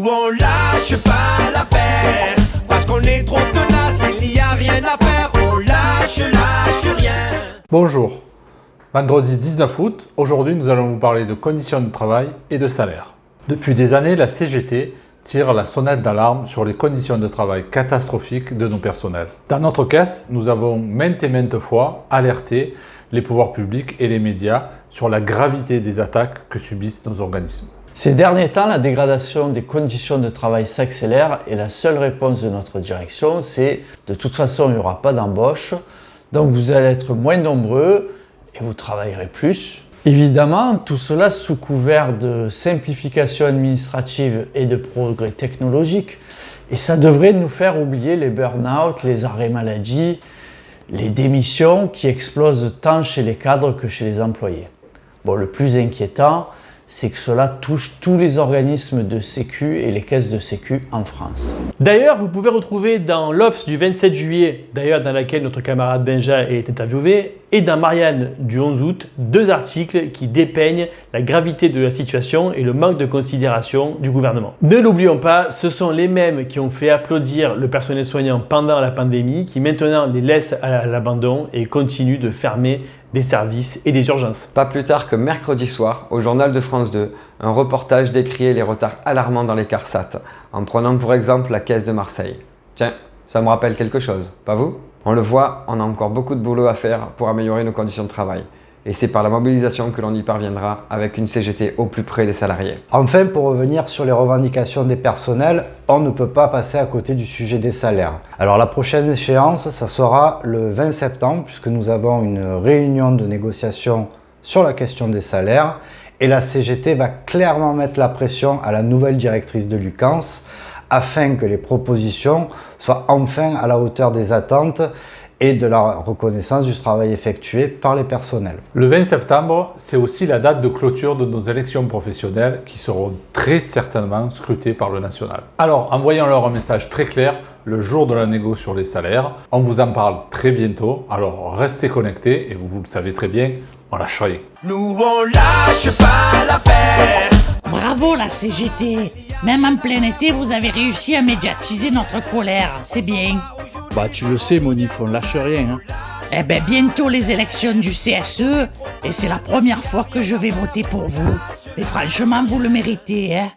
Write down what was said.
on lâche pas l'affaire, parce qu'on est trop tenace, il n'y a rien à faire, on lâche rien. Bonjour, vendredi 19 août, aujourd'hui nous allons vous parler de conditions de travail et de salaire. Depuis des années, la CGT tire la sonnette d'alarme sur les conditions de travail catastrophiques de nos personnels. Dans notre caisse, nous avons maintes et maintes fois alerté les pouvoirs publics et les médias sur la gravité des attaques que subissent nos organismes. Ces derniers temps, la dégradation des conditions de travail s'accélère et la seule réponse de notre direction, c'est de toute façon, il n'y aura pas d'embauche, donc vous allez être moins nombreux et vous travaillerez plus. Évidemment, tout cela sous couvert de simplification administrative et de progrès technologiques. Et ça devrait nous faire oublier les burn-out, les arrêts maladie, les démissions qui explosent tant chez les cadres que chez les employés. Bon, le plus inquiétant, c'est que cela touche tous les organismes de sécu et les caisses de sécu en France. D'ailleurs, vous pouvez retrouver dans l'Obs du 27 juillet, d'ailleurs dans laquelle notre camarade Benja est interviewé, et dans Marianne du 11 août, deux articles qui dépeignent la gravité de la situation et le manque de considération du gouvernement. Ne l'oublions pas, ce sont les mêmes qui ont fait applaudir le personnel soignant pendant la pandémie, qui maintenant les laissent à l'abandon et continuent de fermer des services et des urgences. Pas plus tard que mercredi soir, au journal de France 2, un reportage décriait les retards alarmants dans les CARSAT, en prenant pour exemple la caisse de Marseille. Tiens, ça me rappelle quelque chose, pas vous? On le voit, on a encore beaucoup de boulot à faire pour améliorer nos conditions de travail. Et c'est par la mobilisation que l'on y parviendra avec une CGT au plus près des salariés. Enfin, pour revenir sur les revendications des personnels, on ne peut pas passer à côté du sujet des salaires. Alors la prochaine échéance, ça sera le 20 septembre, puisque nous avons une réunion de négociation sur la question des salaires. Et la CGT va clairement mettre la pression à la nouvelle directrice de l'UCANSS afin que les propositions soient enfin à la hauteur des attentes et de la reconnaissance du travail effectué par les personnels. Le 20 septembre, c'est aussi la date de clôture de nos élections professionnelles qui seront très certainement scrutées par le national. Alors, envoyons-leur un message très clair le jour de la négo sur les salaires. On vous en parle très bientôt, alors restez connectés et vous le savez très bien, on lâche rien. Nous on lâche pas l'affaire. Bravo la CGT. Même en plein été, vous avez réussi à médiatiser notre colère. C'est bien. Bah tu le sais Monique, on lâche rien. Hein. Eh ben bientôt les élections du CSE et c'est la première fois que je vais voter pour vous. Et franchement, vous le méritez, hein.